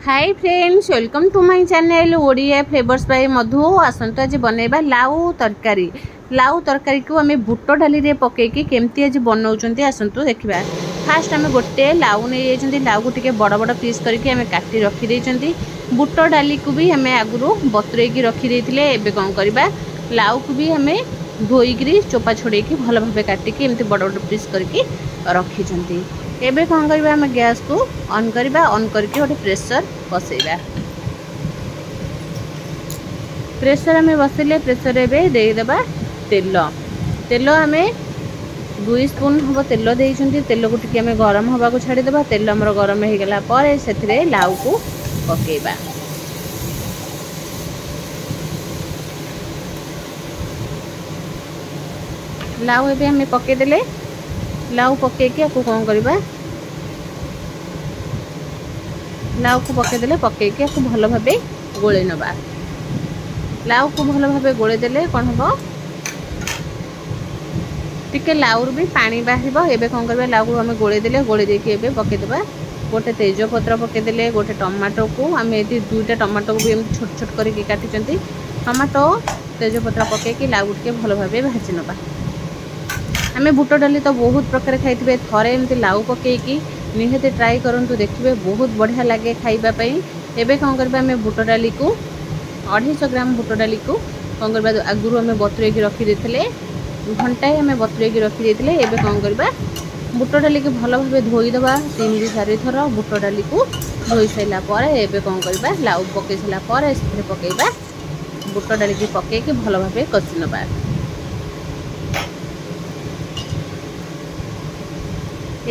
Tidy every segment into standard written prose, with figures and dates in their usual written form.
Hi friends, welcome to my channel Odia flavours by Madhu. आसंतु आज बनैबा लाउ तरकारी। लाउ तरकारी को आम बुट डाली रे पकेकी केमती आज बनाउछंती आसंतु देखिबा। फास्ट आम गोटे लाउ नै जाइछंती। लाउ को टिके बड़ बड़ पीस करके आम काटी रखी देइछंती। बुट डाली को भी आम आगुरु बतुरेकी रखी देइथिले। एबे कोन करबा, लाउ को भी आम धोईकरी चोपा छोड़ेकी भल भाबे काटिकी एमती बड़ बड़ पीस करके रखिछंती। एबे कौन करबा, हम गैस को ऑन करबा। ऑन करके गोटे प्रेशर बसैबा। प्रेशर हमें बसैले प्रेशर एबे दे देबा तेल। तेल हमें 2 स्पून हम तेल देइछंती। तेल को टिके हमें गरम होबा को छाड़ी देबा। तेल हमर गरम हे गेला पर सेथिरे लाउ को पकेबा। लाउ एबे हमें पके देले। लाउ पकेकी आपको कौन करबा, लाउ को पकेदेले पकेकी आपको भल भाबे गोले नबा। लाउ को भल भाबे गोले देले कौन हम टिके लाउ भी पानी बाहर। एबे कौन करबा, लाउ को हमें गोले देले। गोले देकी एबे पके देबा गोटे तेज पत्र पके देले। गोटे टमाटो को आम ये 2टा टमाटो को भी एम छोट छोट करके काटिचंती। टमाटो तेज पत्र पकेकी लाउ के भल भाबे भाजी नबा। आम बुट डाली तो बहुत प्रकार खाई थरे एमती लाउ पकेकी निहते ट्राई करंतु, देखिए बहुत बढ़िया लगे खाइबापी। एबे कौन करबा, आम बुट डाली को 250 ग्राम बुट डाली को कौन करबा आगुरु आम बतुरेकी रखी देथिले। घंटाए आम बतुरेकी रखी देथिले। एबे कौन करबा, बुट डाली को भल भाबे धोई दबा 3-4 थर। बुट डाली को धोई साइला पर एबे कौन करबा, लाउ पके साइला पर एस्ते पकेबा। बुट डाली की पकेकी भल भाबे कसी नबा।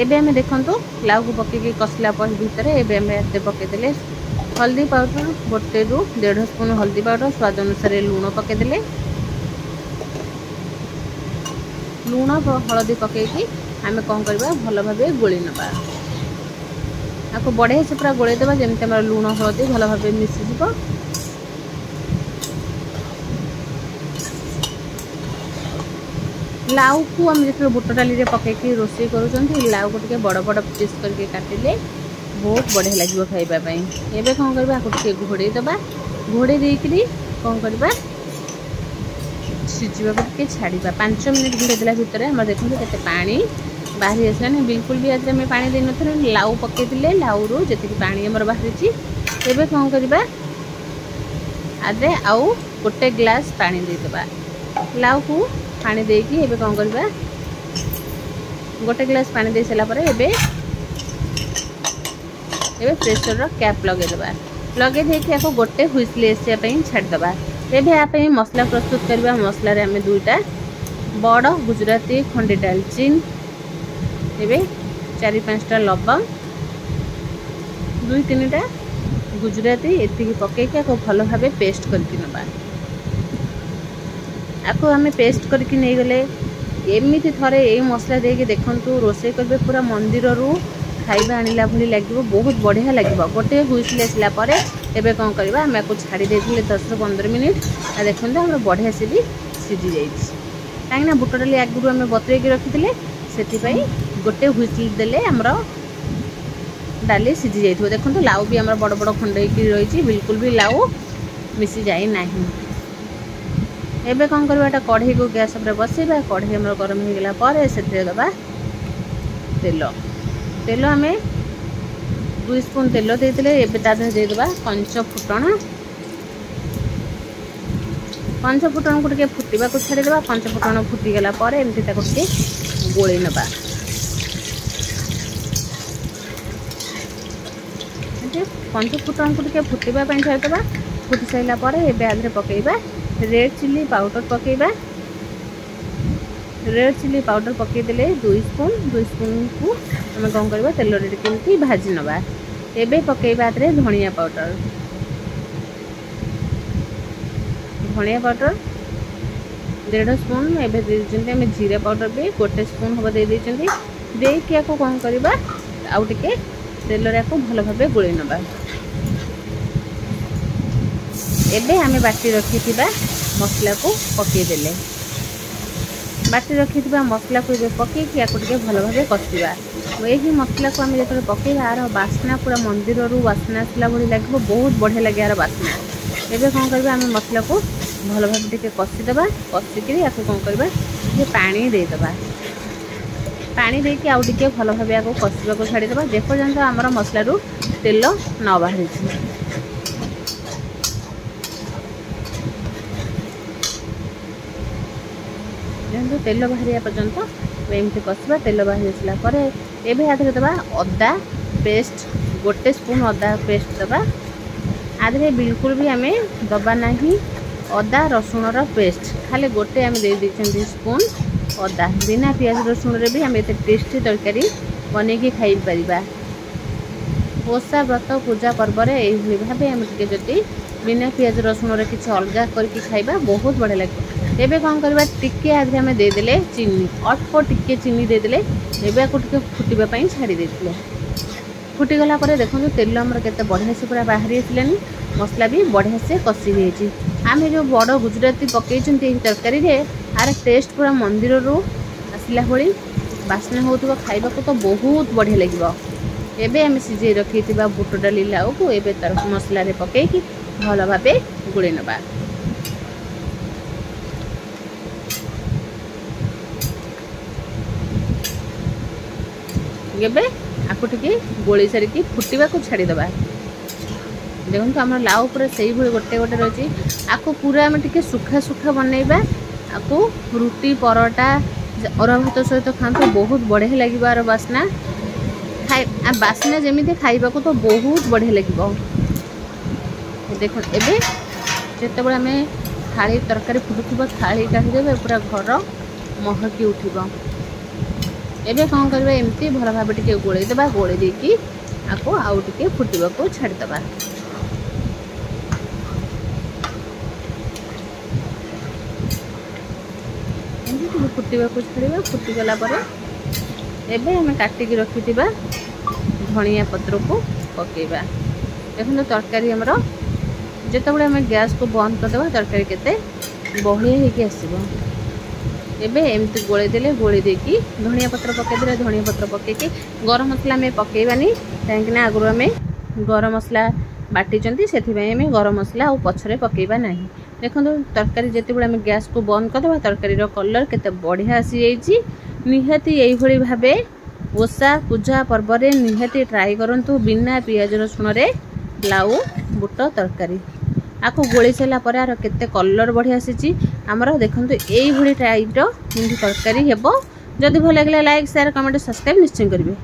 एबे हमें देखंतु लाउ को पकेकी कसला पर भीतर एबे हमें एते पकेदेले हल्दी पाउडर 1 ରୁ 1.5 स्पून हल्दी पाउडर। स्वाद अनुसार लूण पकेदेले। लूण हल्दी पकेकी आम कौन करबा, भल भाबे गोली नबा। आपको बढ़िया से पूरा गोले देबा जेमते हमर लूण हल्दी भल भाबे मिसी जिवो। लाउ को आम जो बुट डाली रे पकेकी रोषे करूँ। लाउ को टिके बड़ बड़ पीस करके काटिले बहुत बढ़िया लगे खाइबापी। एबे कौन करबा, टिके घोड़े दबा। घोड़े देकरी कौन करबा, सिझिबा को टिके छाड़ीबा। 5 मिनिट घोड़े देला भितर हम देखु केते पानी बाहरी आसलानी। बिल्कुल भी आज आम पानी दे नथले। लाउ पके दिले, लाउ रो जति पानी हमर बाहरीची। एबे कौन करबा, आदे आउ गोटे ग्लास पानी दे देबा। लाउ को पानी देकी एबे कौन करबा, गोटे ग्लास पानी दे सारा पर एबे प्रेशर रो कैप लगे देबा। लगे देकी आपको गोटे हुइसले एसिया पई छाड़ देबा। एबे आ पई मसला प्रस्तुत करबा। मसला रे हमें 2टा बड़ गुजराती खंडे दालचीन, एबे 4-5टा लवंग, 2-3टा गुजराती एतिकी पकेकी आपको भल भाबे पेस्ट करके नबा। आपको आम पेस्ट करके नहीं गले एमती थरे ये मसला देके देखंतु रोषे करबे पूरा मंदिर रू खाइबा आनिला भली लगे बहुत बढ़िया लगे। गोटे हुइसले आसला परे एबे कौन करबा, आम आपको छाड़ी देथिले 10-15 मिनिट। आ देखंतु हमर बढ़िया से भी सिझी जाइछि। काहेकि बुट डाली आगुरु आम बतुरेकी रखिथिले सेति पई गोटे हुइसले देले हमर डाली सिझी जाइथिबो। देखंतु लाउ भी हमर बड़ बड़ खंड होइकी रहिछि, बिल्कुल भी लाउ मिसी जाई नाही। एबे कौन करबा, कढ़ई को गैस पर बसैबा। कढ़ई हमर गरम हो गेला पर सेथिरे दबा तेल। तेल हमें 2 स्पून तेल देइतिले। एबे ता दे देबा पंच फुटण। पंच फुटण को टिके फुटीबा को छाड़ी देबा। पंच फुटण फुटी गेला पर एमती ताको टिके गोळी नबा। पंच फुटण को टिके फुटीबा पई छाड़ी देबा। फुटी साइला पर एबे आधरे पकेइबा रेड चिली पाउडर पकेबा। रेड चिली पाउडर पके देले 2 स्पून को हम कौन करबा, तेल रे केमती भाजी नबा। एबे पकेबा आतरे धनिया पाउडर। धनिया पाउडर 1.5 स्पून एबे दे दिचंती। हम जीरा पाउडर भी 1 स्पून हम दे दिचंती। देकी आको कौन करबा, आउ टिके तेल रे आको भल भाबे गोळी नबा। एबे हमें बाटी रखिथिबा मसला को पके देले। बाटी रखिथिबा मसला को एबे पकेकी आको टिके भल भाबे कसिबा। यही मसला को आम जो पकेबा यार बास्ना पूरा मंदिर बास्ना आसला भाई लगे बहुत बढ़िया लगे यार बास्ना। एबे कौन करबा आम मसला को भल भाव टिके कषिदेबा कषिकी या कौन करबा ये पानी देदेबा पानी देकी आउ टिके भल भाव या कषिबा को छाड़ीदेबा जेपर्यंत आमर मसलू तेल न बाहरी। जो तेल बाहर पर्यंत एमती कषा तेल बाहरी आसला एबे आधे देवा अदा पेस्ट गोटे स्पून अदा पेस्ट देवा आधे बिल्कुल भी आम दबा नहीं अदा रसुण पेस्ट खाली गोटे आम दे स्पून अदा बिना पियाज रसुण रे भी आम एत टेस्टी तरकारी बनईकी खाई पार। ओषा व्रत पूजा पर्व यही भाव आम टे बिना पियाज रसुण रे किसी अलग करके खाइबा बहुत बढ़िया लगे। एबे कौन करबा टिके आधे आम देदेले चीनी अल्प टिके चीनी देदेले एबे को टिके फुटवाई छाड़ी देथिले फुटीगला देखो तेल आमर केते बढ़िया से पूरा बाहरी आसलानी मसला भी बढ़िया से कषि होती। आम जो बड़ गुजराती पकईचुं तरकारी यार टेस्ट पूरा मंदिर रू आसला भाई बास्ना हो खाइबा को तो बहुत बढ़िया लगे। एबे आम सिझे रखी बुट डाली लाउ को एबे तर मसला रे पकईकी भल भाव गोले नबा। एबे आपको टिके गोली सारिकी फुटवा को छाड़ीदबा देखो आम लाउ पूरा से गोटे गोटे रही आपको पूरा आम टिके सुखा सुखा बनइबा आपको रुटी परोटा अरुआ भात सहित खाते बहुत बढ़िया लगे यार बास्ना खाई बास्ना जमी खाइबा को तो बहुत बढ़िया लगे। देख एबे जिते बड़े आम थाली तरकारी फुटुब थाली काढ़ीदेवे पूरा घर महकी उठिब। एबे कौन करबा एमती भल भाव टिके गोले देबा गोले देकी आपको आउ टिके फुटवा को छाड़ीदबा। फुटवा को छाड़ा फुटीगला एबे आम काटिकी रखिथिबा धनिया पत्र को पकेबा। देखो तरकारी आमर जिते आम गैस को बंद करदेबा तरकारी केते बढ़िया होगी आसब। एबे एमती गोले देले गोले देकी धनिया पत्र पकईदे धनिया पत्र पकईकी गरम मसला आम पकईबानी कहीं आगुरी आम गरम मसला बाटी से गरम मसला आ पछरे पकईबा नहीं। देखो तरकारी जिते बड़े आम गैस को बंद करदेबा तरकारी कलर केते बढ़िया आसी जाइए। निहाती यही भावे ओषा पूजा पर्व निहाती ट्राई करंतु बिना पियाज रसुण रे लाउ बुट तरकारी आपको गोली सारापर यार केते कलर बढ़िया आसी आमर देखो यही टाइप तरकारी हेबो। जदि भल लगे लाइक शेयर कमेंट सब्सक्राइब निश्चय करेंगे।